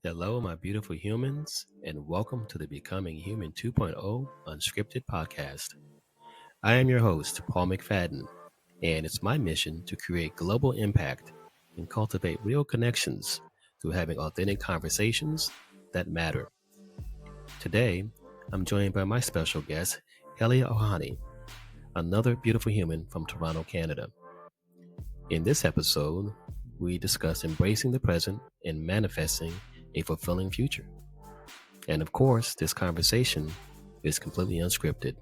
Hello, my beautiful humans, and welcome to the Becoming Human 2.0 Unscripted Podcast. I am your host, Paul McFadden, and it's my mission to create global impact and cultivate real connections through having authentic conversations that matter. Today, I'm joined by my special guest, Helia Oghani, another beautiful human from Toronto, Canada. In this episode, we discuss embracing the present and manifesting a fulfilling future. And of course, this conversation is completely unscripted.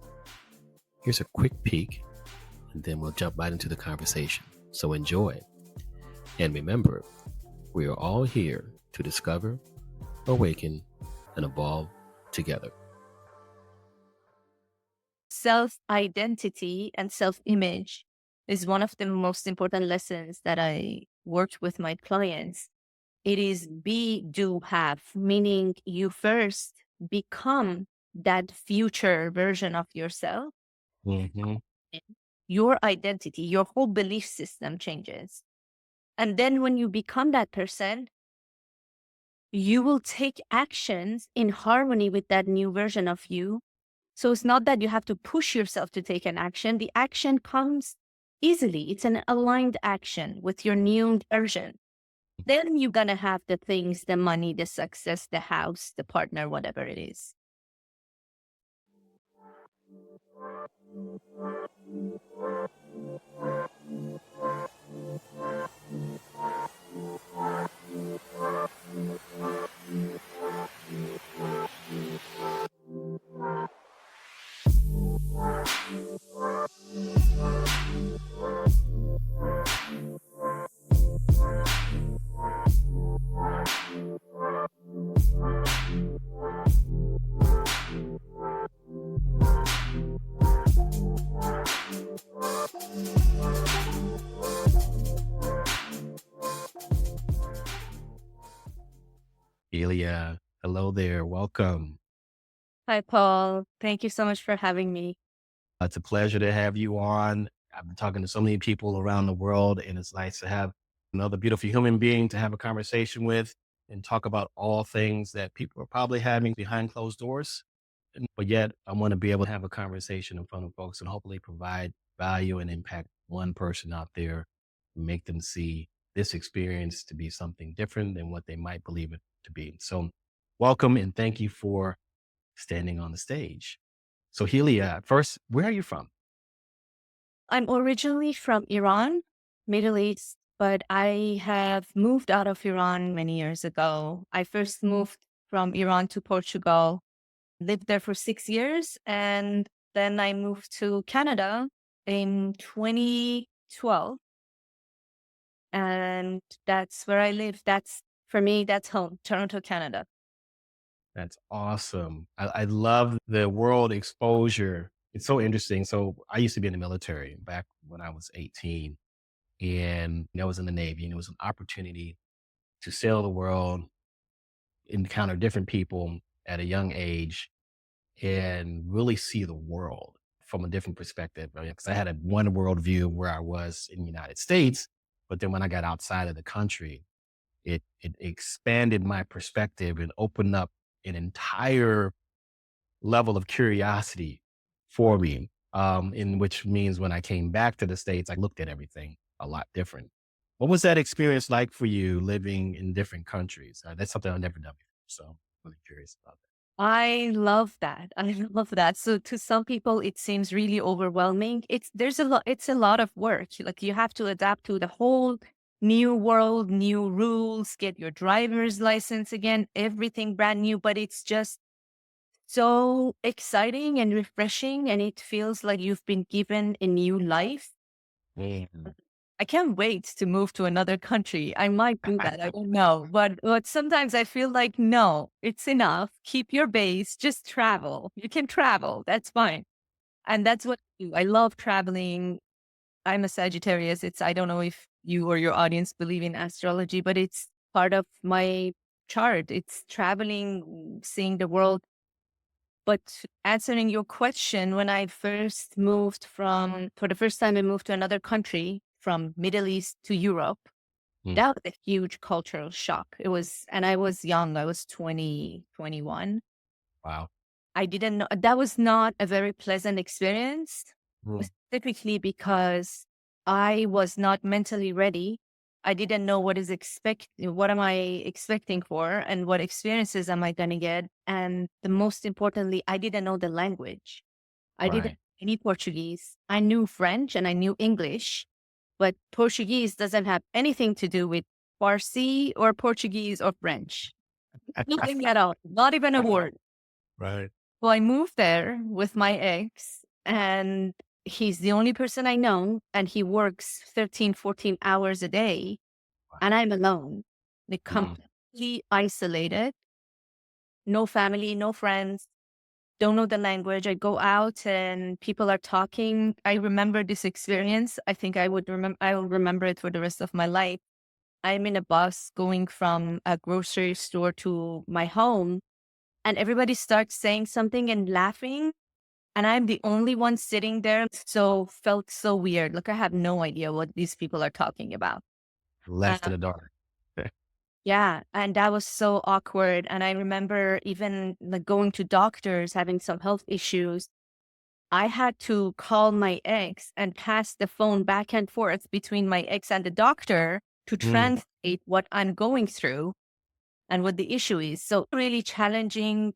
Here's a quick peek, and then we'll jump right into the conversation. So enjoy. And remember, we are all here to discover, awaken, and evolve together. Self-identity and self-image is one of the most important lessons that I worked with my clients. It is be, do, have, meaning you first become that future version of yourself. Mm-hmm. Your identity, your whole belief system changes. And then when you become that person, you will take actions in harmony with that new version of you. So it's not that you have to push yourself to take an action. The action comes easily. It's an aligned action with your new version. Then you're going to have the things, the money, the success, the house, the partner, whatever it is. Helia, hello there. Welcome. Hi, Paul. Thank you so much for having me. It's a pleasure to have you on. I've been talking to so many people around the world, and it's nice to have another beautiful human being to have a conversation with and talk about all things that people are probably having behind closed doors. But yet, I want to be able to have a conversation in front of folks and hopefully provide value and impact one person out there, make them see this experience to be something different than what they might believe it to be. So, welcome and thank you for standing on the stage. So, Helia, first, where are you from? I'm originally from Iran, Middle East, but I have moved out of Iran many years ago. I first moved from Iran to Portugal, lived there for 6 years, and then I moved to Canada in 2012. And that's where I live. For me, that's home, Toronto, Canada. That's awesome. I love the world exposure. It's so interesting. So, I used to be in the military back when I was 18, and I was in the Navy, and it was an opportunity to sail the world, encounter different people at a young age, and really see the world from a different perspective. Because I had a one world view where I was in the United States, but then when I got outside of the country, it expanded my perspective and opened up an entire level of curiosity for me. In which means when I came back to the States, I looked at everything a lot different. What was that experience like for you living in different countries? That's something I've never done before. So I'm really curious about that. I love that. I love that. So to some people, it seems really overwhelming. It's a lot of work. Like you have to adapt to the whole new world, new rules, get your driver's license again, everything brand new, but it's just so exciting and refreshing. And it feels like you've been given a new life. Mm. I can't wait to move to another country. I might do that. I don't know. But sometimes I feel like, no, it's enough. Keep your base. Just travel. You can travel. That's fine. And that's what I do. I love traveling. I'm a Sagittarius. I don't know if you or your audience believe in astrology, but it's part of my chart. It's traveling, seeing the world. But answering your question, when I first moved for the first time, I moved to another country from Middle East to Europe. Mm. That was a huge cultural shock. And I was young. I was 20, 21. Wow. I didn't know that was not a very pleasant experience, Mm. specifically because I was not mentally ready. I didn't know what am I expecting for and what experiences am I going to get. And the most importantly, I didn't know the language. I didn't Right. know any Portuguese. I knew French and I knew English, but Portuguese doesn't have anything to do with Farsi or Portuguese or French. Nothing at all. Not even a word. Right. Well, I moved there with my ex, and he's the only person I know, and he works 13, 14 hours a day, and I'm alone, like Mm. completely isolated, no family, no friends, don't know the language. I go out and people are talking. I remember this experience. I think I will remember it for the rest of my life. I'm in a bus going from a grocery store to my home, and everybody starts saying something and laughing. And I'm the only one sitting there. So felt so weird. Like I have no idea what these people are talking about. Left in the dark. Yeah. And that was so awkward. And I remember even like going to doctors, having some health issues. I had to call my ex and pass the phone back and forth between my ex and the doctor to Mm. translate what I'm going through and what the issue is. So really challenging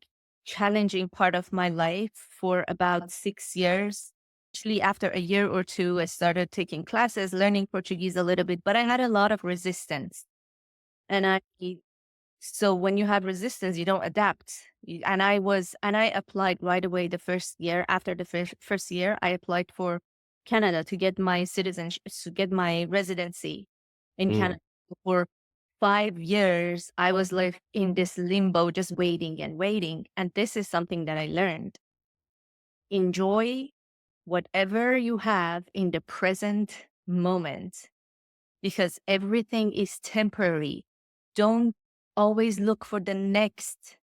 part of my life for about 6 years. Actually, after a year or two, I started taking classes, learning Portuguese a little bit, but I had a lot of resistance. And so when you have resistance, you don't adapt. And I applied right away the first year. After the first year, I applied for Canada to get my citizenship, to get my residency in Mm. Canada. For 5 years, I was like in this limbo, just waiting and waiting. And this is something that I learned. Enjoy whatever you have in the present moment because everything is temporary. Don't always look for the next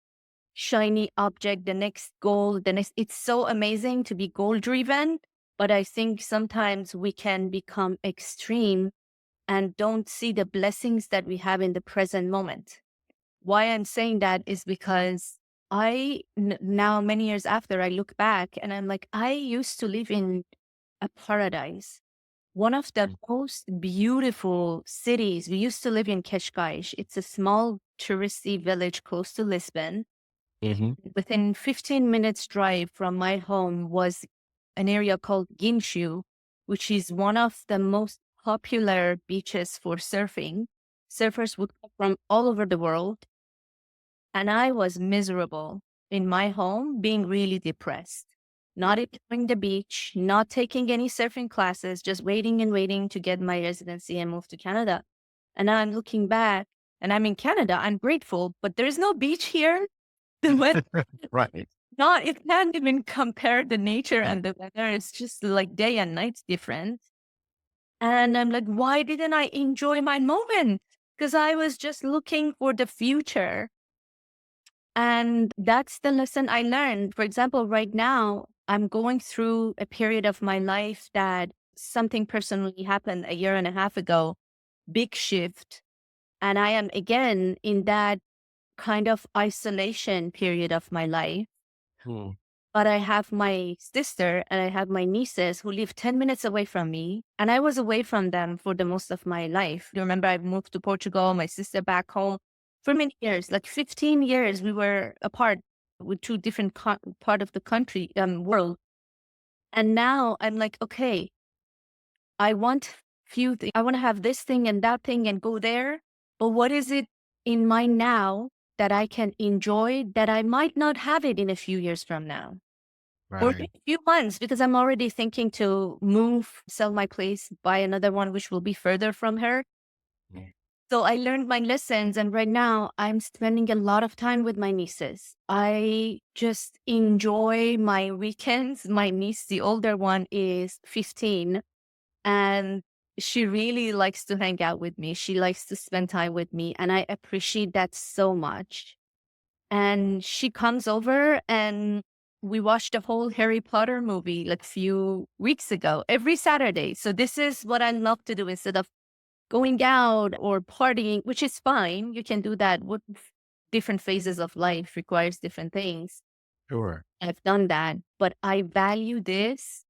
shiny object, the next goal, the next. It's so amazing to be goal driven, but I think sometimes we can become extreme and don't see the blessings that we have in the present moment. Why I'm saying that is because now many years after I look back and I'm like, I used to live in a paradise. One of the most beautiful cities. We used to live in Cascais. It's a small touristy village close to Lisbon. Mm-hmm. Within 15 minutes drive from my home was an area called Guincho, which is one of the most popular beaches for surfing. Surfers would come from all over the world. And I was miserable in my home, being really depressed, not enjoying the beach, not taking any surfing classes, just waiting and waiting to get my residency and move to Canada. And now I'm looking back and I'm in Canada. I'm grateful, but there's no beach here. The weather, Right. not, it can't even compare the nature and the weather. It's just like day and night different. And I'm like, why didn't I enjoy my moment? Because I was just looking for the future. And that's the lesson I learned. For example, right now, I'm going through a period of my life that something personally happened a year and a half ago, big shift. And I am again in that kind of isolation period of my life. Mm. But I have my sister and I have my nieces who live 10 minutes away from me. And I was away from them for the most of my life. You remember I moved to Portugal, my sister back home for many years, like 15 years we were apart with two different part of the country, world. And now I'm like, okay, I want I want to have this thing and that thing and go there. But what is it in my now that I can enjoy that I might not have it in a few years from now? Or Right. a few months, because I'm already thinking to move, sell my place, buy another one, which will be further from her. Mm. So I learned my lessons. And right now I'm spending a lot of time with my nieces. I just enjoy my weekends. My niece, the older one, is 15 and she really likes to hang out with me. She likes to spend time with me. And I appreciate that so much. And she comes over and we watched the whole Harry Potter movie like a few weeks ago, every Saturday. So this is what I love to do instead of going out or partying, which is fine. You can do that. What different phases of life requires different things. Sure. I've done that, but I value this.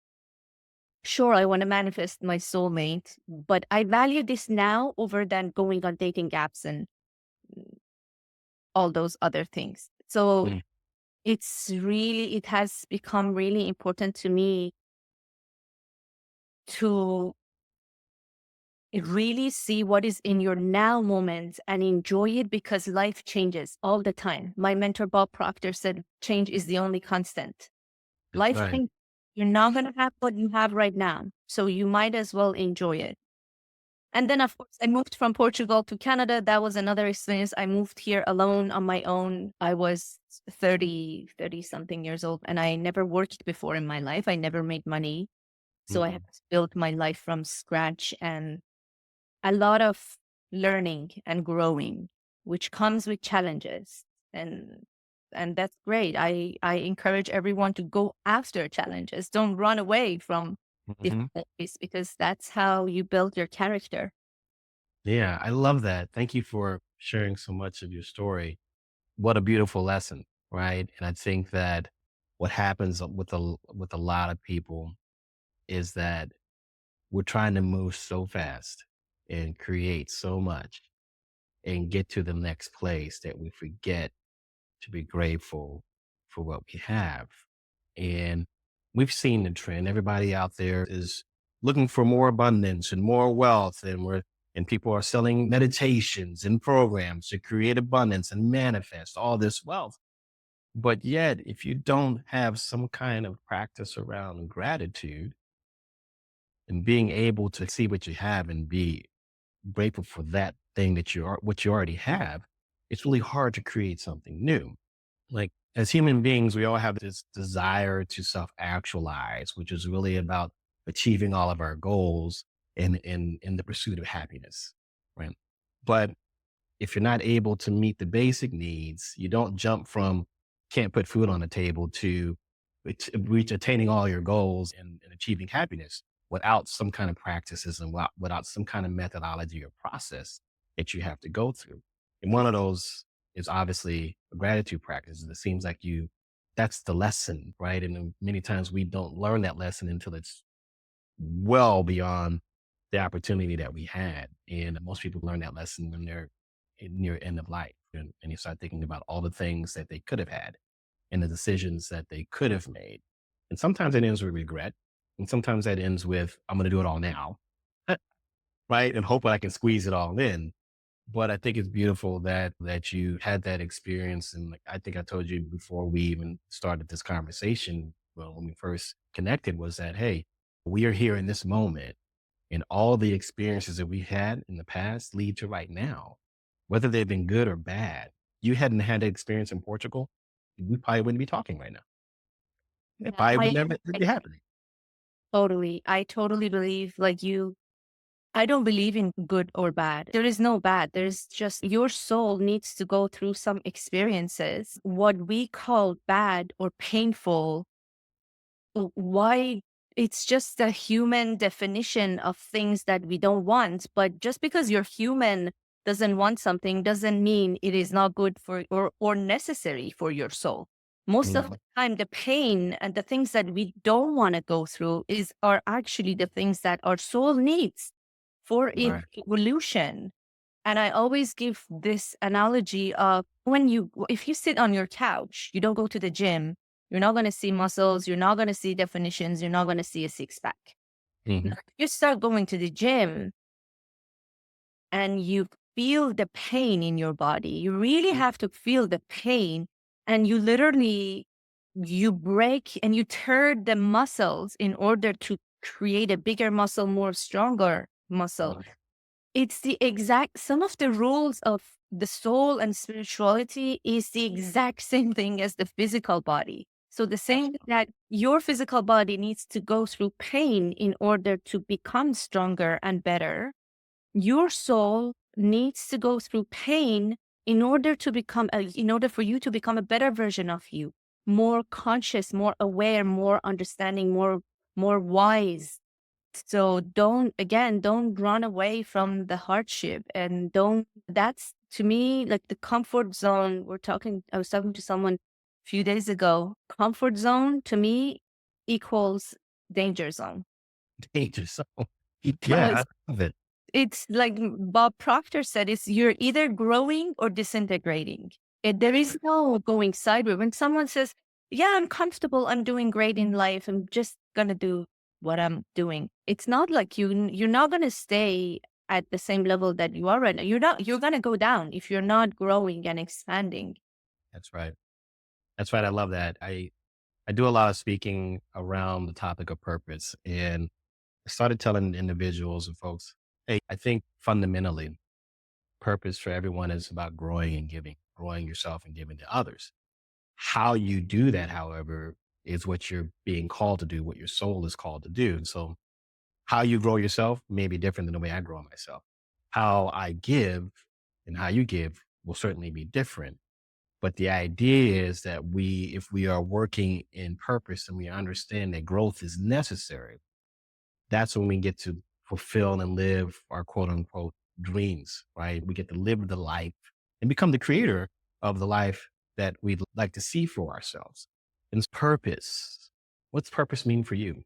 Sure, I want to manifest my soulmate, but I value this now over than going on dating apps and all those other things. So Mm. it has become really important to me to really see what is in your now moment and enjoy it, because life changes all the time. My mentor, Bob Proctor, said change is the only constant. That's Life right. changes. You're not going to have what you have right now. So you might as well enjoy it. And then, of course, I moved from Portugal to Canada. That was another experience. I moved here alone on my own. I was 30 something years old, and I never worked before in my life. I never made money. So I Hmm. had to build my life from scratch, and a lot of learning and growing, which comes with challenges. And that's great. I encourage everyone to go after challenges. Don't run away from Hmm. difficulties, because that's how you build your character. Yeah, I love that. Thank you for sharing so much of your story. What a beautiful lesson, right? And I think that what happens with a lot of people is that we're trying to move so fast and create so much and get to the next place that we forget to be grateful for what we have. And we've seen the trend. Everybody out there is looking for more abundance and more wealth, and people are selling meditations and programs to create abundance and manifest all this wealth. But yet, if you don't have some kind of practice around gratitude and being able to see what you have and be grateful for that thing that what you already have, it's really hard to create something new. Like, as human beings, we all have this desire to self actualize, which is really about achieving all of our goals in the pursuit of happiness. Right. But if you're not able to meet the basic needs, you don't jump from can't put food on the table to reach attaining all your goals and achieving happiness without some kind of practices and without some kind of methodology or process that you have to go through. And one of those is obviously a gratitude practice. It seems like that's the lesson, right? And then many times we don't learn that lesson until it's well beyond the opportunity that we had. And most people learn that lesson when they're near end of life. And you start thinking about all the things that they could have had and the decisions that they could have made. And sometimes it ends with regret. And sometimes that ends with, I'm going to do it all now. Right. And hope that I can squeeze it all in. But I think it's beautiful that you had that experience. And like, I think I told you before we even started this conversation, well, when we first connected, was that, hey, we are here in this moment, and all the experiences that we had in the past lead to right now, whether they've been good or bad. You hadn't had that experience in Portugal, we probably wouldn't be talking right now. It Yeah, probably would never I be happening. I totally believe, like you, I don't believe in good or bad. There is no bad. There's just your soul needs to go through some experiences. What we call bad or painful, why it's just a human definition of things that we don't want. But just because you're human doesn't want something doesn't mean it is not good for or necessary for your soul. Most of Mhm. the time, the pain and the things that we don't want to go through are actually the things that our soul needs for Right. evolution. And I always give this analogy of if you sit on your couch, you don't go to the gym, you're not going to see muscles, you're not going to see definitions, you're not going to see a six pack. Now, Mhm. if you start going to the gym and you feel the pain in your body, you really have to feel the pain, and you break and you tear the muscles in order to create a bigger muscle, more stronger muscle. Right. It's the exact, some of the rules of the soul and spirituality is the exact same thing as the physical body. So the same that your physical body needs to go through pain in order to become stronger and better, your soul needs to go through pain in order for you to become a better version of you, more conscious, more aware, more understanding, more wise. So don't run away from the hardship, and that's to me like the comfort zone. I was talking to someone a few days ago. Comfort zone to me equals danger zone. Danger zone. Yeah, Because I love it. it's like Bob Proctor said, it's you're either growing or disintegrating. There is no going sideways. When someone says, yeah, I'm comfortable, I'm doing great in life, I'm just gonna do what I'm doing. It's not like you're not gonna stay at the same level that you are right now. You're gonna go down if you're not growing and expanding. That's right. That's right. I love that. I do a lot of speaking around the topic of purpose, and I started telling individuals and folks, hey, I think fundamentally purpose for everyone is about growing and giving, growing yourself and giving to others. How you do that, however, is what you're being called to do, what your soul is called to do. And so how you grow yourself may be different than the way I grow myself. How I give and how you give will certainly be different. But the idea is that if we are working in purpose and we understand that growth is necessary, that's when we get to fulfill and live our quote unquote dreams, right? We get to live the life and become the creator of the life that we'd like to see for ourselves. And purpose, what's purpose mean for you?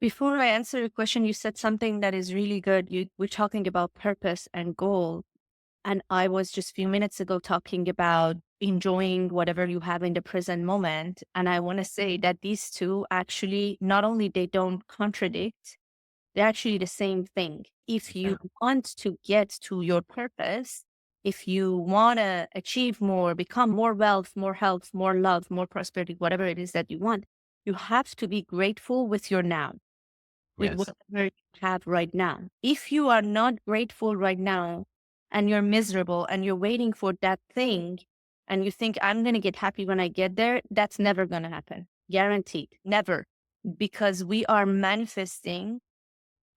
Before I answer your question, you said something that is really good. We're talking about purpose and goal. And I was just a few minutes ago talking about enjoying whatever you have in the present moment. And I want to say that these two actually, not only they don't contradict, they're actually the same thing. If you want to get to your purpose, if you want to achieve more, become more wealth, more health, more love, more prosperity, whatever it is that you want, you have to be grateful with your now, with Yes. whatever you have right now. If you are not grateful right now and you're miserable and you're waiting for that thing and you think, I'm going to get happy when I get there, that's never going to happen. Guaranteed. Never. Because we are manifesting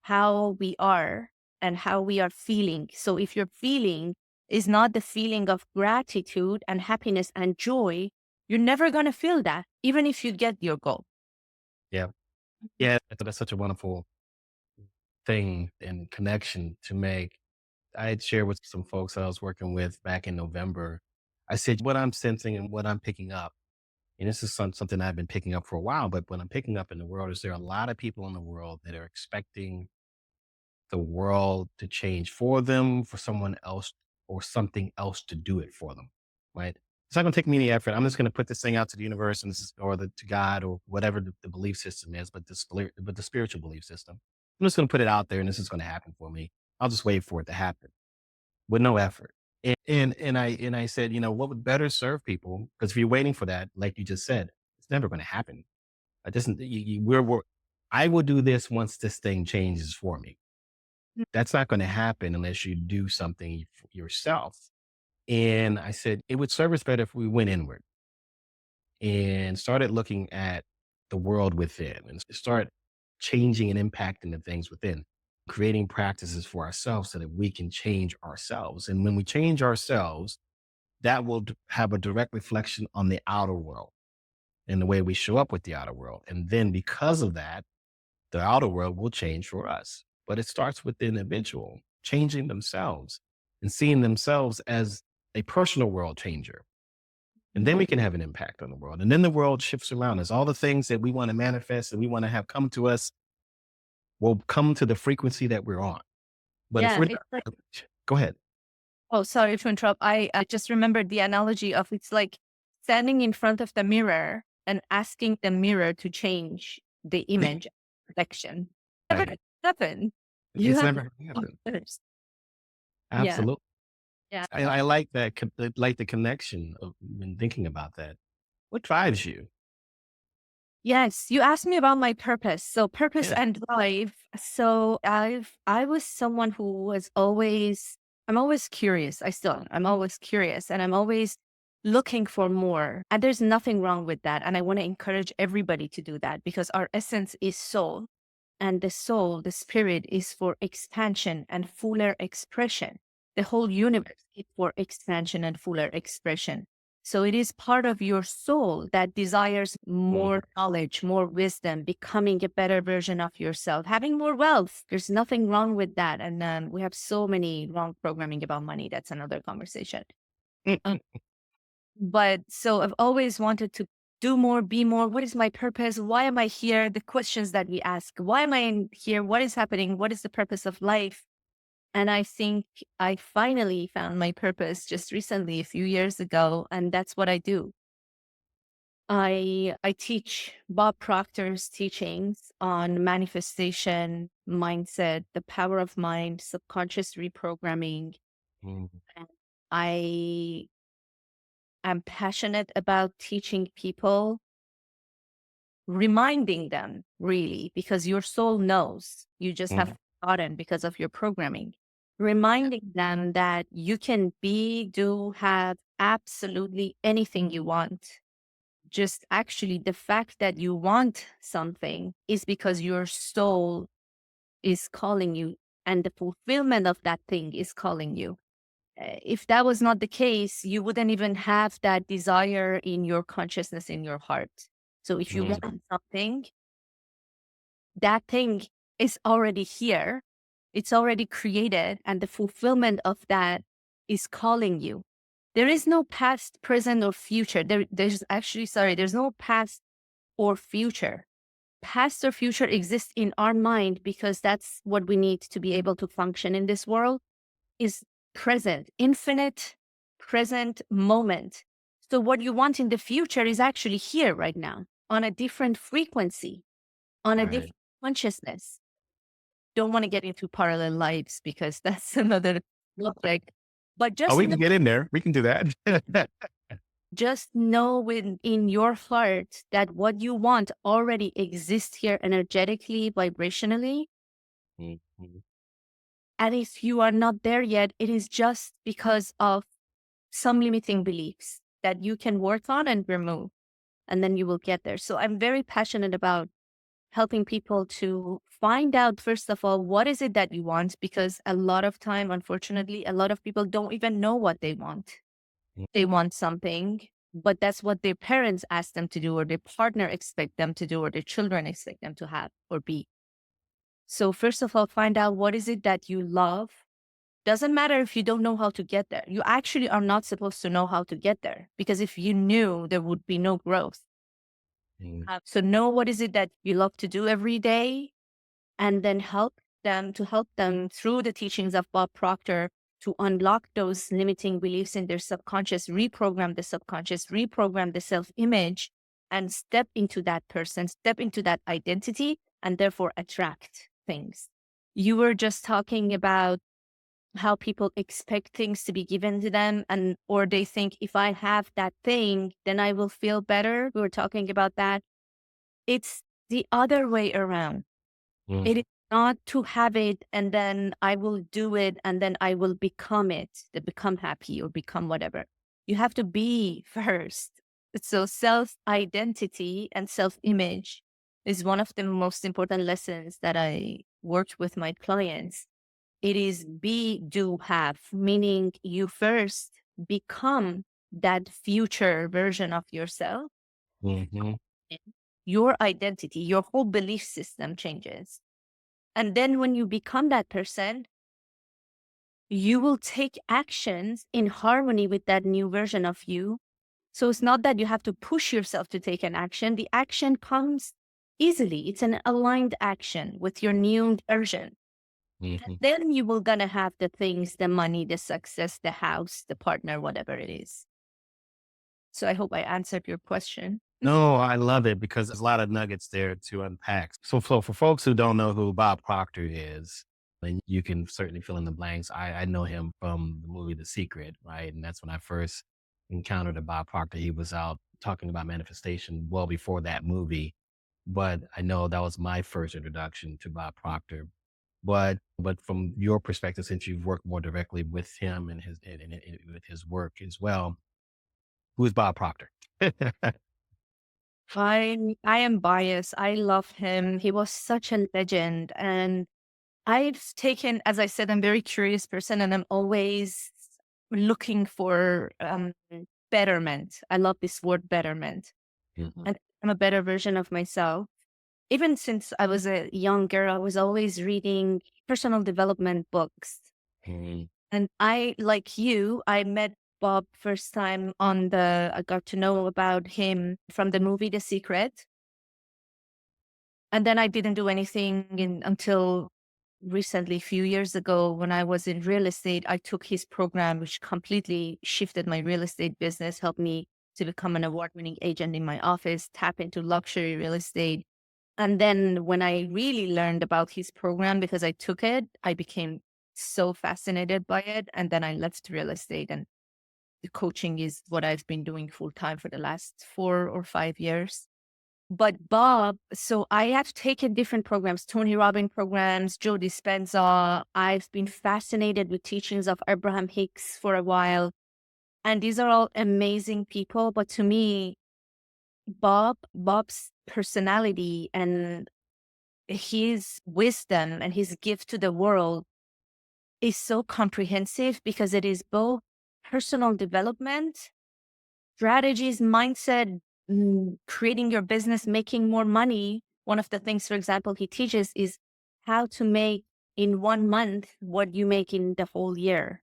how we are and how we are feeling. So if your feeling is not the feeling of gratitude and happiness and joy, you're never going to feel that, even if you get your goal. Yeah. Yeah. That's such a wonderful thing and connection to make. I had shared with some folks I was working with back in November. I said, what I'm sensing and what I'm picking up, and this is something I've been picking up for a while, but what I'm picking up in the world is there are a lot of people in the world that are expecting the world to change for them, for someone else or something else to do it for them, right? It's not going to take me any effort. I'm just going to put this thing out to the universe and to God or whatever the belief system is, but the spiritual belief system. I'm just going to put it out there and this is going to happen for me. I'll just wait for it to happen with no effort. And I said, what would better serve people? Because if you're waiting for that, like you just said, it's never going to happen. It doesn't. I will do this once this thing changes for me. That's not going to happen unless you do something yourself. And I said it would serve us better if we went inward and started looking at the world within and start changing and impacting the things within, creating practices for ourselves so that we can change ourselves. And when we change ourselves, that will have a direct reflection on the outer world and the way we show up with the outer world. And then because of that, the outer world will change for us. But it starts with the individual changing themselves and seeing themselves as a personal world changer. And then we can have an impact on the world. And then the world shifts around us. All the things that we want to manifest and we want to have come to us will come to the frequency that we're on. But if Yeah. we're It's like, not, go ahead. oh, sorry to interrupt. I just remembered the analogy of it's like standing in front of the mirror and asking the mirror to change the image reflection. Never Right. happen. You It's have never to going to go happen. first. Yeah. Absolutely. Yeah. I like that, like the connection of when thinking about that. What drives you? Yes, you asked me about my purpose. So purpose Yeah. and drive. So I was someone who was always I'm always curious. I'm always curious and I'm always looking for more. And there's nothing wrong with that. And I want to encourage everybody to do that because our essence is soul. And the soul, the spirit is for expansion and fuller expression. The whole universe is for expansion and fuller expression. So it is part of your soul that desires more knowledge, more wisdom, becoming a better version of yourself, having more wealth. There's nothing wrong with that. And we have so many wrong programming about money. That's another conversation. Um, but so I've always wanted to do more, be more. What is my purpose? Why am I here? The questions that we ask. Why am I here? What is happening? What is the purpose of life? And I think I finally found my purpose just recently, a few years ago, and that's what I do. I teach Bob Proctor's teachings on manifestation, mindset, the power of mind, subconscious reprogramming. Mm. And I am passionate about teaching people, reminding them really, because your soul knows. You just have forgotten because of your programming. Reminding them that you can be, do, have absolutely anything you want. Just actually the fact that you want something is because your soul is calling you and the fulfillment of that thing is calling you. If that was not the case, you wouldn't even have that desire in your consciousness, in your heart. So if you want something, that thing is already here. It's already created, and the fulfillment of that is calling you. There is no past, present, or future. There's no past or future. Past or future exists in our mind because that's what we need to be able to function in this world, is present, infinite present moment. So what you want in the future is actually here right now on a different frequency, on a different consciousness. Don't want to get into parallel lives because that's another topic. But Oh, we can get in there. We can do that. just know in your heart that what you want already exists here energetically, vibrationally. And if you are not there yet, it is just because of some limiting beliefs that you can work on and remove, and then you will get there. So I'm very passionate about helping people to find out, first of all, what is it that you want? Because a lot of time, unfortunately, a lot of people don't even know what they want. They want something, but that's what their parents ask them to do, or their partner expect them to do, or their children expect them to have or be. So first of all, find out what is it that you love. Doesn't matter if you don't know how to get there. You actually are not supposed to know how to get there, because if you knew, there would be no growth. So know what is it that you love to do every day, and then help them through the teachings of Bob Proctor to unlock those limiting beliefs in their subconscious, reprogram the subconscious, reprogram the self-image, and step into that person, step into that identity, and therefore attract things. You were just talking about how people expect things to be given to them, or they think if I have that thing, then I will feel better. We were talking about that. It's the other way around. It is not to have it and then I will do it and then I will become it, to become happy or become whatever. You have to be first. So self-identity and self-image is one of the most important lessons that I worked with my clients. It is be, do, have, meaning you first become that future version of yourself. Your identity, your whole belief system changes. And then when you become that person, you will take actions in harmony with that new version of you. So it's not that you have to push yourself to take an action. The action comes easily. It's an aligned action with your new version. Then you will gonna have the things, the money, the success, the house, the partner, whatever it is. So I hope I answered your question. No, I love it because there's a lot of nuggets there to unpack. So for folks who don't know who Bob Proctor is, and you can certainly fill in the blanks. I know him from the movie The Secret, right? And that's when I first encountered a Bob Proctor. He was out talking about manifestation well before that movie. But I know that was my first introduction to Bob Proctor. But from your perspective, since you've worked more directly with him and with his work as well, who is Bob Proctor? I am biased. I love him. He was such a legend. And I've taken, as I said, I'm a very curious person and I'm always looking for betterment. I love this word betterment. Mhm. And I'm a better version of myself. Even since I was a young girl, I was always reading personal development books. Mhm. And I, like you, I met Bob first time I got to know about him from the movie The Secret. And then I didn't do anything until recently, a few years ago, when I was in real estate. I took his program, which completely shifted my real estate business, helped me to become an award-winning agent in my office, tap into luxury real estate. And then when I really learned about his program, because I took it, I became so fascinated by it. And then I left real estate, and the coaching is what I've been doing full time for the last 4 or 5 years. But Bob, so I have taken different programs, Tony Robbins programs, Joe Dispenza. I've been fascinated with teachings of Abraham Hicks for a while. And these are all amazing people. But to me, Bob's personality and his wisdom and his gift to the world is so comprehensive, because it is both personal development, strategies, mindset, creating your business, making more money. One of the things, for example, he teaches is how to make in 1 month what you make in the whole year,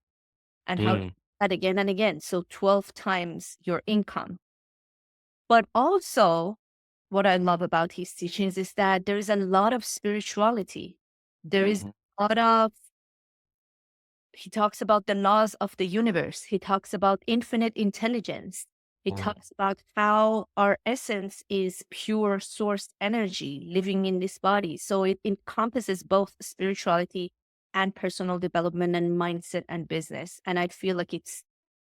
and how to do Mm. that again and again. So 12 times your income. But also, what I love about his teachings is that there is a lot of spirituality. There is Mhm. a lot of, he talks about the laws of the universe. He talks about infinite intelligence. He Mhm. talks about how our essence is pure source energy living in this body. So it encompasses both spirituality and personal development and mindset and business. And I feel like it's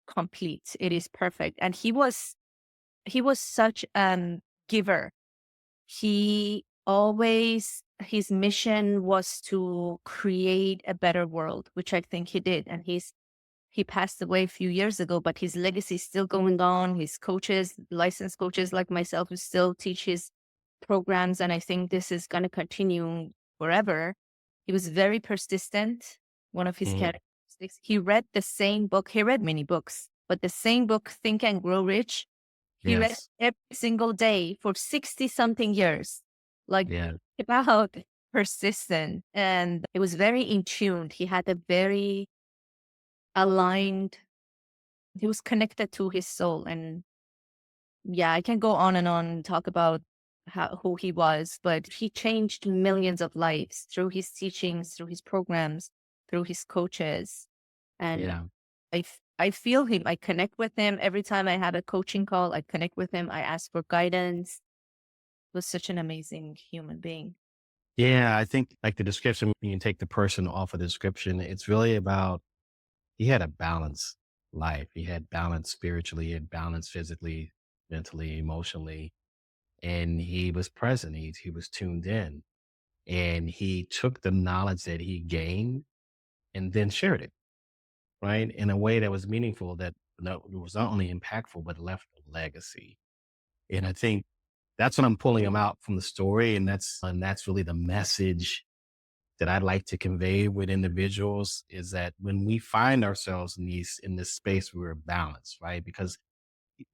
complete. It is perfect. And he was such a giver. He always, his mission was to create a better world, which I think he did. And he passed away a few years ago, but his legacy is still going on. His coaches, licensed coaches like myself, who still teach his programs. And I think this is going to continue forever. He was very persistent. One of his Mhm. characteristics, he read the same book. He read many books, but the same book, Think and Grow Rich, he read Yes. every single day for 60 something years. Like, Yeah. about persistent. And it was very in tune. He had a very aligned, he was connected to his soul. And yeah, I can go on and on and talk about who he was, but he changed millions of lives through his teachings, through his programs, through his coaches. And Yeah. I feel him. I connect with him every time I have a coaching call. I connect with him. I ask for guidance. Was such an amazing human being. Yeah. I think like the description, when you take the person off of the description, it's really about he had a balanced life. He had balance spiritually, he had balance physically, mentally, emotionally, and he was present. He was tuned in, and he took the knowledge that he gained and then shared it, right, in a way that was meaningful. That was not only impactful but left a legacy. And I think that's what I'm pulling him out from the story, and that's really the message that I'd like to convey with individuals is that when we find ourselves in this space where we're balanced, right? Because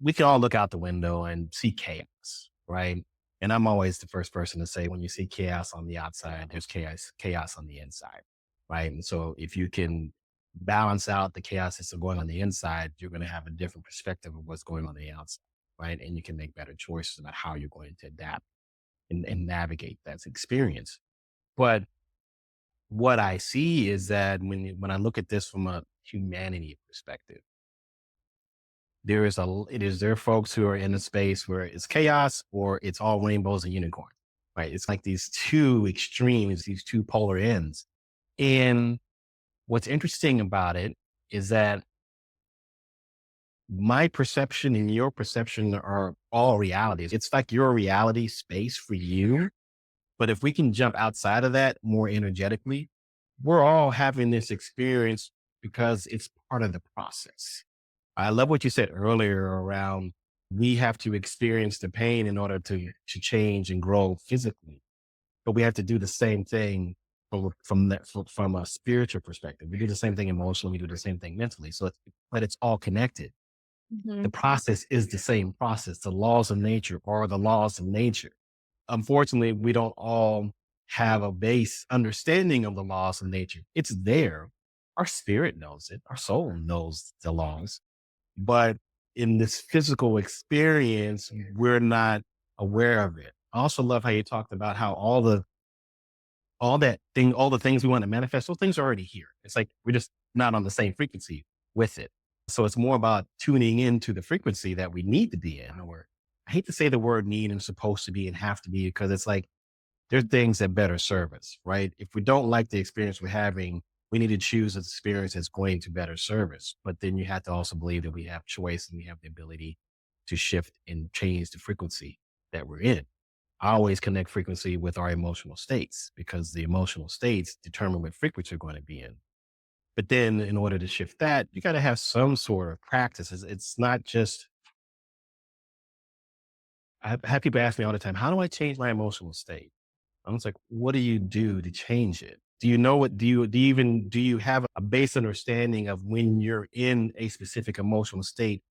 we can all look out the window and see chaos, right? And I'm always the first person to say, when you see chaos on the outside, there's chaos on the inside, right? And so if you can balance out the chaos that's going on the inside, you're going to have a different perspective of what's going on the outside, right? And you can make better choices about how you're going to adapt and navigate that experience. But what I see is that when I look at this from a humanity perspective, there are folks who are in a space where it's chaos or it's all rainbows and unicorns, right? It's like these two extremes, these two polar ends. And what's interesting about it is that my perception and your perception are all realities. It's like your reality space for you. But if we can jump outside of that more energetically, we're all having this experience because it's part of the process. I love what you said earlier around we have to experience the pain in order to change and grow physically, but we have to do the same thing from a spiritual perspective. We do the same thing emotionally. We do the same thing mentally. So, but it's all connected. The process is the same process. The laws of nature are the laws of nature. Unfortunately, we don't all have a base understanding of the laws of nature. It's there. Our spirit knows it. Our soul knows the laws. But in this physical experience, we're not aware of it. I also love how you talked about how all the things we want to manifest, those things are already here. It's like we're just not on the same frequency with it. So it's more about tuning into the frequency that we need to be in. Or I hate to say the word need and supposed to be and have to be, because it's like there's things that better serve us, right? If we don't like the experience we're having, we need to choose an experience that's going to better serve us. But then you have to also believe that we have choice and we have the ability to shift and change the frequency that we're in. I always connect frequency with our emotional states, because the emotional states determine what frequency you're going to be in. But then in order to shift that, you got to have some sort of practice. It's not just, I have people ask me all the time, how do I change my emotional state? I was like, what do you do to change it? Do you know what, do you have a base understanding of when you're in a specific emotional state,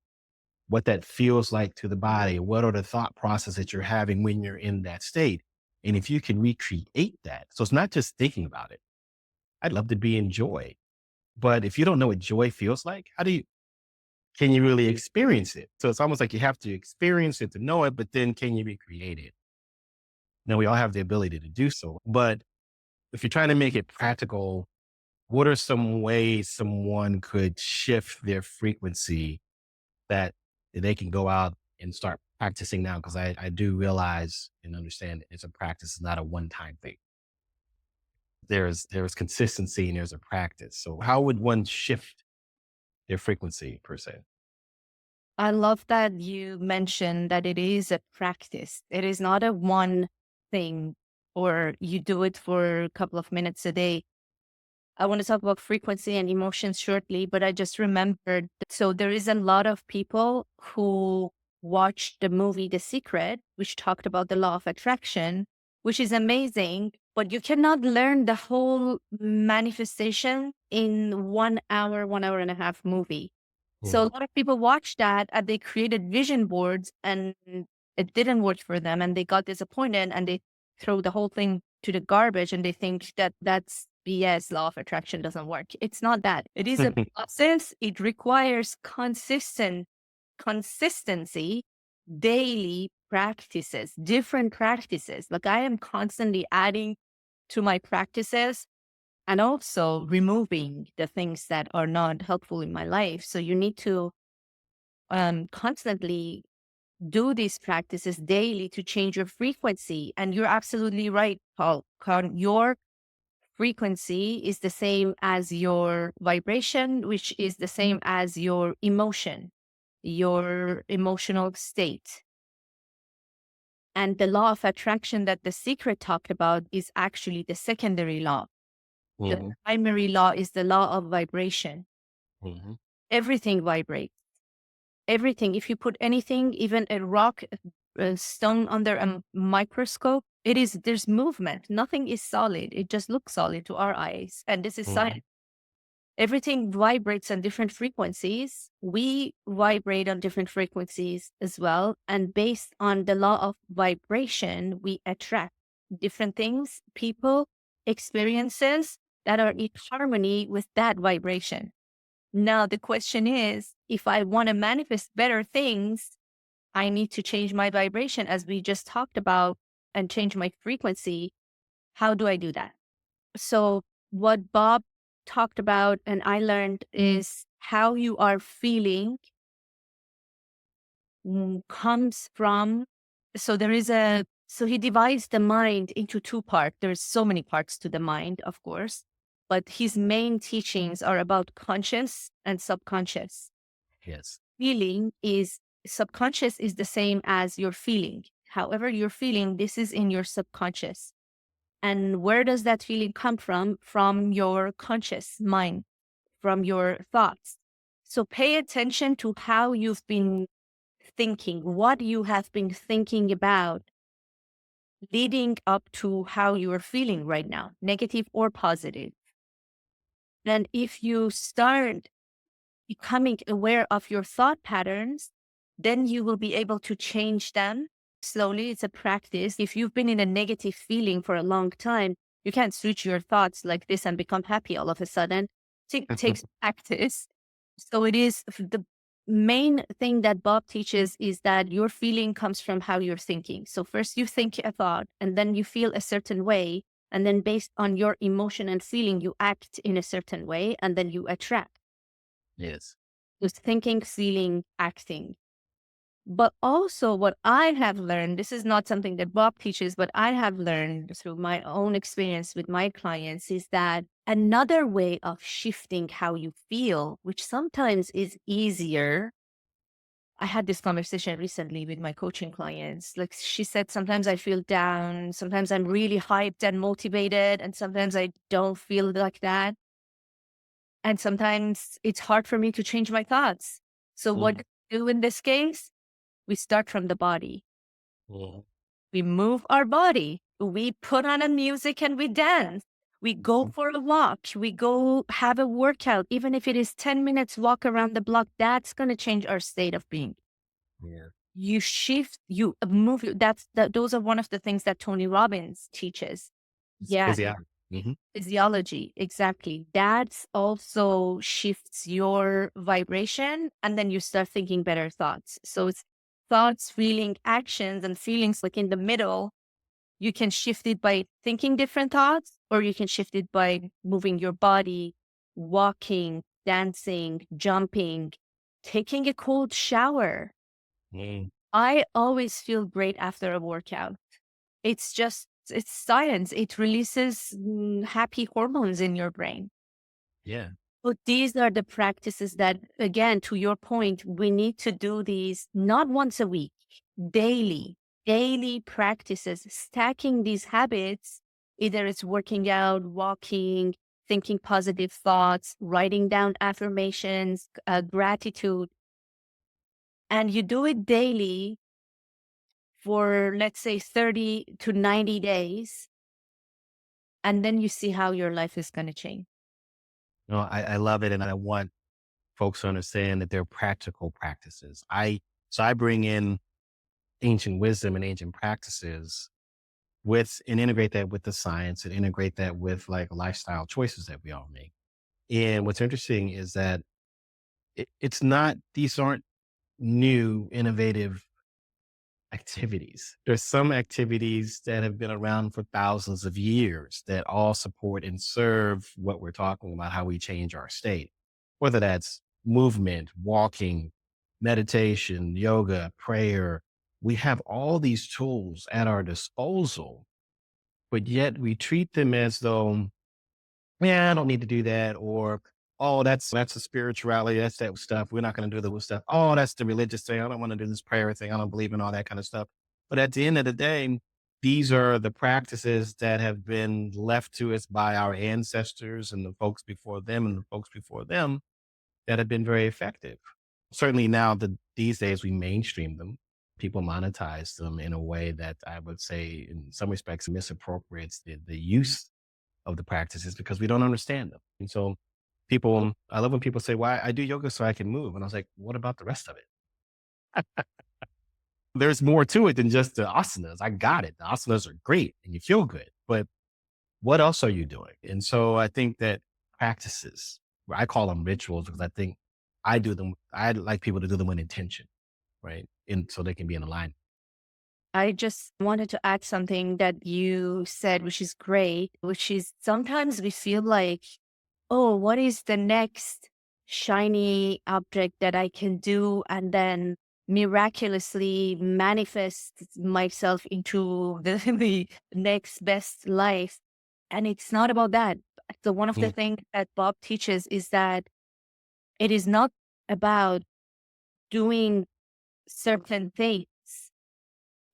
what that feels like to the body? What are the thought processes that you're having when you're in that state? And if you can recreate that, so it's not just thinking about it. I'd love to be in joy, but if you don't know what joy feels like, can you really experience it? So it's almost like you have to experience it to know it, but then can you recreate it? Now we all have the ability to do so, but if you're trying to make it practical, what are some ways someone could shift their frequency that they can go out and start practicing now? Because I do realize and understand it's a practice, it's not a one-time thing. There's consistency and there's a practice. So how would one shift their frequency per se? I love that you mentioned that it is a practice. It is not a one thing or you do it for a couple of minutes a day. I want to talk about frequency and emotions shortly, but I just remembered. So there is a lot of people who watched the movie The Secret, which talked about the law of attraction, which is amazing, but you cannot learn the whole manifestation in 1 hour, 1 hour and a half movie. So a lot of people watched that and they created vision boards and it didn't work for them and they got disappointed and they throw the whole thing to the garbage and they think that that's BS, law of attraction doesn't work. It's not that. It is a process. It requires consistency, daily practices, different practices. Like I am constantly adding to my practices and also removing the things that are not helpful in my life. So you need to constantly do these practices daily to change your frequency. And you're absolutely right, Paul. Your frequency is the same as your vibration, which is the same as your emotion, your emotional state. And the law of attraction that The Secret talked about is actually the secondary law. The primary law is the law of vibration. Everything vibrates. Everything. If you put anything, even a rock, a stone under a microscope, there's movement. Nothing is solid. It just looks solid to our eyes. And this is science. Everything vibrates on different frequencies. We vibrate on different frequencies as well. And based on the law of vibration, we attract different things, people, experiences that are in harmony with that vibration. Now, the question is, if I want to manifest better things, I need to change my vibration, as we just talked about, and change my frequency. How do I do that? So what Bob talked about and I learned is how you are feeling comes from, so he divides the mind into two parts. There's so many parts to the mind, of course, but his main teachings are about conscious and subconscious. Yes. Subconscious is the same as your feeling. However, you're feeling, this is in your subconscious. And where does that feeling come from? From your conscious mind, from your thoughts. So pay attention to how you've been thinking, what you have been thinking about leading up to how you are feeling right now, negative or positive. And if you start becoming aware of your thought patterns, then you will be able to change them slowly. It's a practice. If you've been in a negative feeling for a long time, you can't switch your thoughts like this and become happy all of a sudden. It takes practice. So it is the main thing that Bob teaches is that your feeling comes from how you're thinking. So first you think a thought and then you feel a certain way. And then based on your emotion and feeling, you act in a certain way and then you attract. Yes. Just thinking, feeling, acting. But also what I have learned, this is not something that Bob teaches, but I have learned through my own experience with my clients is that another way of shifting how you feel, which sometimes is easier. I had this conversation recently with my coaching clients. Like she said, sometimes I feel down, sometimes I'm really hyped and motivated, and sometimes I don't feel like that. And sometimes it's hard for me to change my thoughts. So what do we do in this case? We start from the body. We move our body. We put on a music and we dance. We go for a walk. We go have a workout. Even if it is 10 minutes walk around the block, that's going to change our state of being. Yeah. You shift, you move. Those are one of the things that Tony Robbins teaches. Yeah. Physiology, exactly. That also shifts your vibration and then you start thinking better thoughts. So it's thoughts, feeling, actions, and feelings like in the middle. You can shift it by thinking different thoughts, or you can shift it by moving your body, walking, dancing, jumping, taking a cold shower. I always feel great after a workout. It's science. It releases happy hormones in your brain. Yeah. But these are the practices that, again, to your point, we need to do these not once a week, daily practices, stacking these habits. Either it's working out, walking, thinking positive thoughts, writing down affirmations, gratitude. And you do it daily for, let's say, 30 to 90 days. And then you see how your life is going to change. No, I love it. And I want folks to understand that they're practical practices. So I bring in ancient wisdom and ancient practices and integrate that with the science and integrate that with like lifestyle choices that we all make. And what's interesting is that these aren't new, innovative activities. There's some activities that have been around for thousands of years that all support and serve what we're talking about, how we change our state, whether that's movement, walking, meditation, yoga, prayer. We have all these tools at our disposal, but yet we treat them as though, yeah, I don't need to do that. Or, oh, that's a spirituality. That's that stuff. We're not going to do the stuff. Oh, that's the religious thing. I don't want to do this prayer thing. I don't believe in all that kind of stuff. But at the end of the day, these are the practices that have been left to us by our ancestors and the folks before them and the folks before them that have been very effective. Certainly now these days we mainstream them. People monetize them in a way that I would say in some respects misappropriates the use of the practices because we don't understand them. And so I love when people say, well, I do yoga so I can move. And I was like, what about the rest of it? There's more to it than just the asanas. I got it. The asanas are great and you feel good, but what else are you doing? And so I think that practices, I call them rituals because I think I'd like people to do them with intention, right? And so they can be in alignment. I just wanted to add something that you said, which is great, which is sometimes we feel like, oh, what is the next shiny object that I can do and then miraculously manifest myself into the next best life? And it's not about that. So one of the things that Bob teaches is that it is not about doing certain things.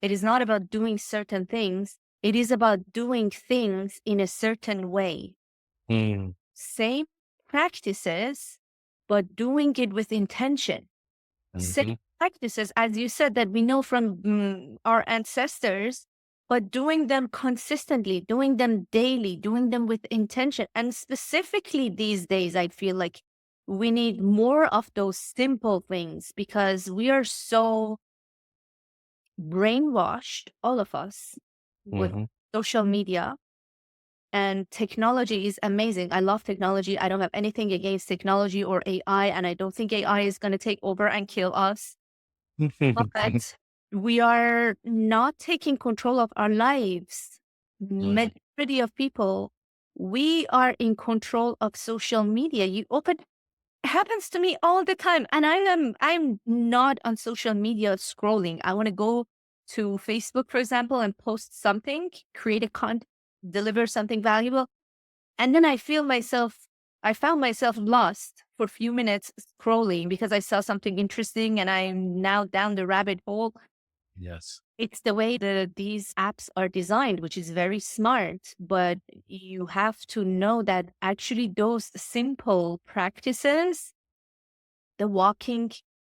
It is not about doing certain things. It is about doing things in a certain way. Same practices, but doing it with intention. Same practices, as you said, that we know from our ancestors, but doing them consistently, doing them daily, doing them with intention. And specifically these days, I feel like we need more of those simple things because we are so brainwashed, all of us, with Hmm. social media. And technology is amazing. I love technology. I don't have anything against technology or AI, and I don't think AI is going to take over and kill us. But we are not taking control of our lives. Majority of people, we are in control of social media. You open, happens to me all the time, and I'm not on social media scrolling. I want to go to Facebook, for example, and post something, create a content, deliver something valuable, and then I found myself lost for a few minutes scrolling because I saw something interesting and I'm now down the rabbit hole. Yes. It's the way that these apps are designed, which is very smart, but you have to know that actually those simple practices, the walking,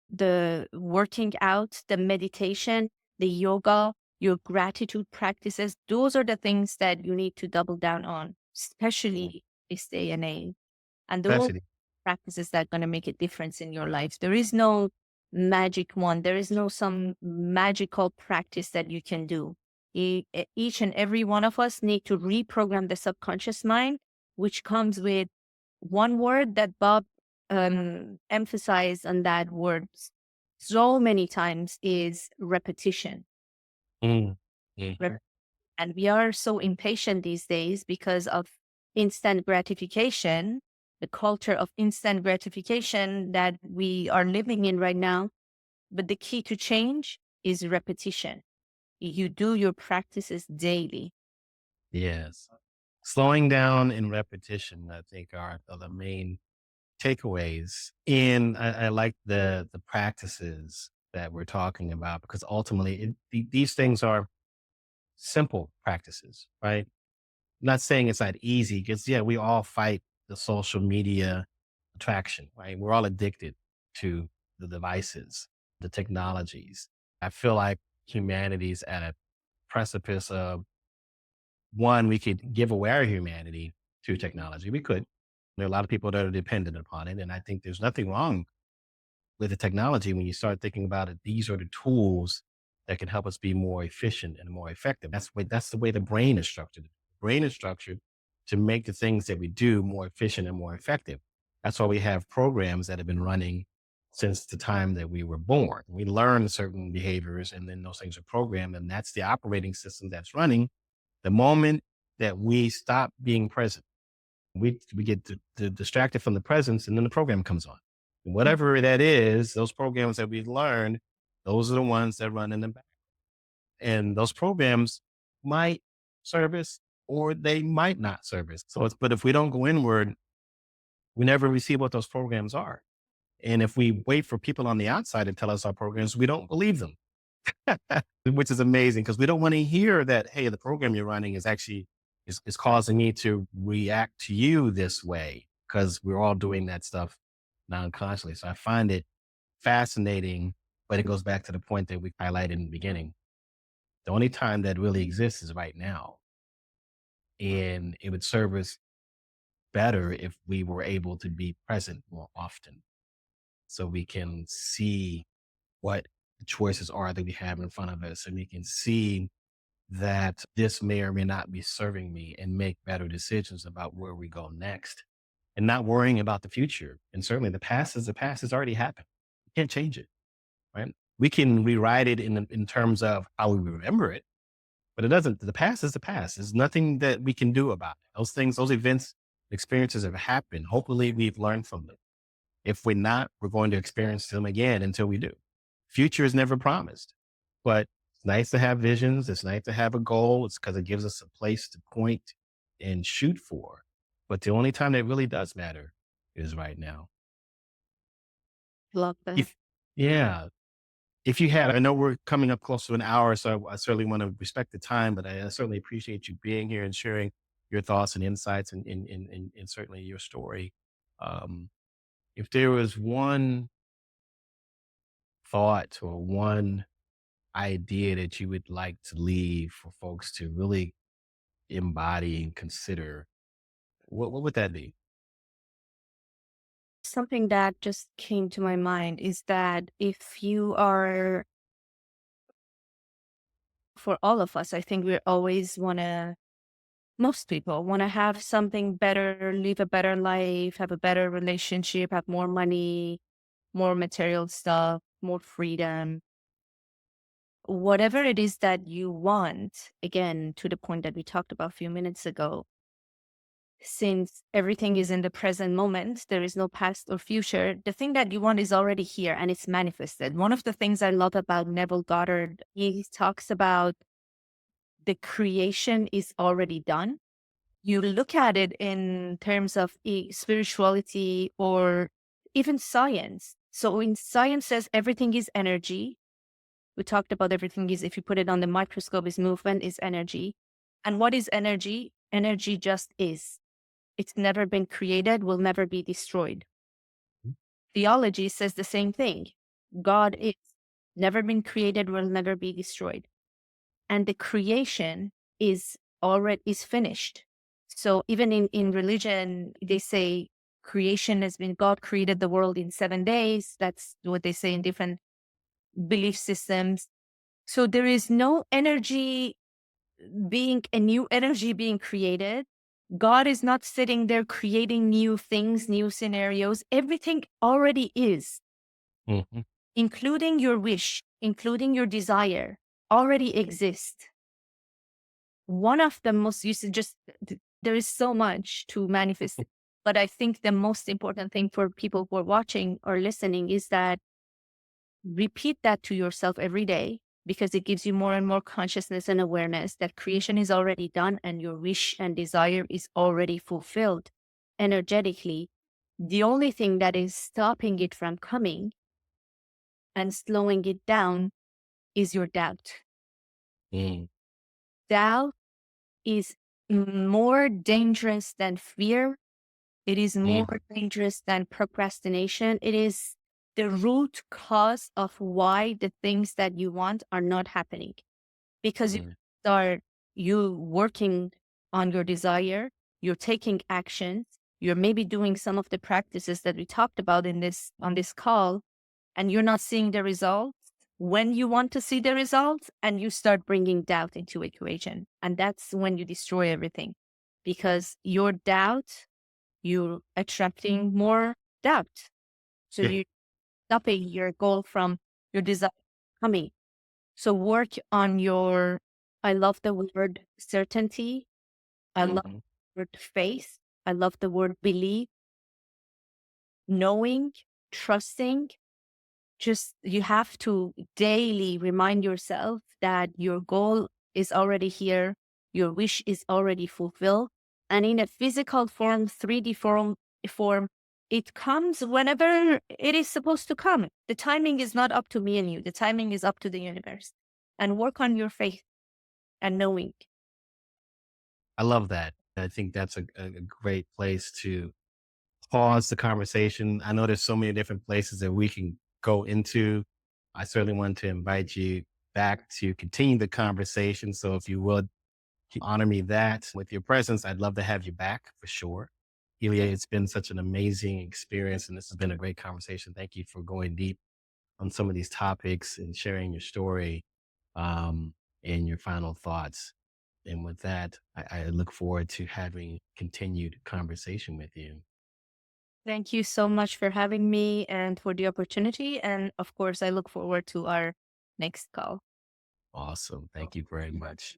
the working out, the meditation, the yoga, your gratitude practices, those are the things that you need to double down on, especially this day and age. And those Capacity. practices that are going to make a difference in your life. There is no magic one. There is no some magical practice that you can do. Each and every one of us need to reprogram the subconscious mind, which comes with one word that Bob emphasized on that word so many times is repetition. Mm. Mm. Rep- And we are so impatient these days because of instant gratification, the culture of instant gratification that we are living in right now. But the key to change is repetition. You do your practices daily. Yes. Slowing down and repetition, I think, are the main takeaways. And I like the practices that we're talking about because ultimately these things are simple practices, right? Not saying it's not easy because yeah, we all fight the social media attraction, right? We're all addicted to the devices, the technologies. I feel like humanity's at a precipice of one, we could give away our humanity to technology. We could. There are a lot of people that are dependent upon it. And I think there's nothing wrong with the technology when you start thinking about it. These are the tools that can help us be more efficient and more effective. That's the way the brain is structured. The brain is structured to make the things that we do more efficient and more effective. That's why we have programs that have been running since the time that we were born. We learn certain behaviors and then those things are programmed, and that's the operating system that's running. The moment that we stop being present, we get distracted from the presence, and then the program comes on. And whatever that is, those programs that we learned, those are the ones that run in the back. And those programs might service or they might not service. But if we don't go inward, we never receive what those programs are. And if we wait for people on the outside to tell us our programs, we don't believe them. Which is amazing because we don't want to hear that, hey, the program you're running is actually is causing me to react to you this way because we're all doing that stuff non-consciously. So I find it fascinating, but it goes back to the point that we highlighted in the beginning. The only time that really exists is right now. And it would serve us better if we were able to be present more often so we can see what the choices are that we have in front of us and we can see that this may or may not be serving me and make better decisions about where we go next and not worrying about the future. And certainly the past is the past. It's already happened. You can't change it, right? We can rewrite it in terms of how we remember it, but it doesn't. The past is the past. There's nothing that we can do about it. Those things, those events, experiences have happened. Hopefully we've learned from them. If we're not, we're going to experience them again until we do. Future is never promised, but it's nice to have visions. It's nice to have a goal. It's because it gives us a place to point and shoot for. But the only time that really does matter is right now. Love that. If, yeah. If you had, I know we're coming up close to an hour, so I certainly want to respect the time, but I certainly appreciate you being here and sharing your thoughts and insights and certainly your story. Um, if there was one thought or one idea that you would like to leave for folks to really embody and consider, what would that be? Something that just came to my mind is that if you are, for all of us, I think we always want to, most people want to have something better, live a better life, have a better relationship, have more money, more material stuff, more freedom. Whatever it is that you want, again, to the point that we talked about a few minutes ago, since everything is in the present moment, there is no past or future, the thing that you want is already here and it's manifested. One of the things I love about Neville Goddard, he talks about the creation is already done. You look at it in terms of spirituality or even science. So in science says everything is energy. We talked about everything is, if you put it on the microscope, is movement, is energy. And what is energy? Energy just is. It's never been created, will never be destroyed. Theology says the same thing. God is never been created, will never be destroyed. And the creation is finished. So even in religion, they say creation has been, God created the world in 7 days. That's what they say in different belief systems. So there is no energy a new energy being created. God is not sitting there creating new things, new scenarios. Everything already is, Mhm. including your wish, including your desire, already exist. One of the most, there is so much to manifest. But I think the most important thing for people who are watching or listening is that repeat that to yourself every day, because it gives you more and more consciousness and awareness that creation is already done and your wish and desire is already fulfilled energetically. The only thing that is stopping it from coming and slowing it down is your doubt. Mm. Doubt is more dangerous than fear. It is more dangerous than procrastination. It is the root cause of why the things that you want are not happening. Because you start working on your desire, you're taking actions, you're maybe doing some of the practices that we talked about on this call, and you're not seeing the results when you want to see the results, and you start bringing doubt into equation. And that's when you destroy everything, because your doubt, you're attracting more doubt. So Yeah. you're stopping your goal from your desire coming. So work on your, I love the word certainty. I love the word faith. I love the word believe, knowing, trusting. Just, you have to daily remind yourself that your goal is already here. Your wish is already fulfilled. And in a physical form, 3D form, it comes whenever it is supposed to come. The timing is not up to me and you. The timing is up to the universe. And work on your faith and knowing. I love that. I think that's a great place to pause the conversation. I know there's so many different places that we can go into. I certainly want to invite you back to continue the conversation. So if you would honor me that with your presence, I'd love to have you back for sure. Helia, it's been such an amazing experience and this has been a great conversation. Thank you for going deep on some of these topics and sharing your story and your final thoughts. And with that, I look forward to having continued conversation with you. Thank you so much for having me and for the opportunity. And of course, I look forward to our next call. Awesome. Thank you very much.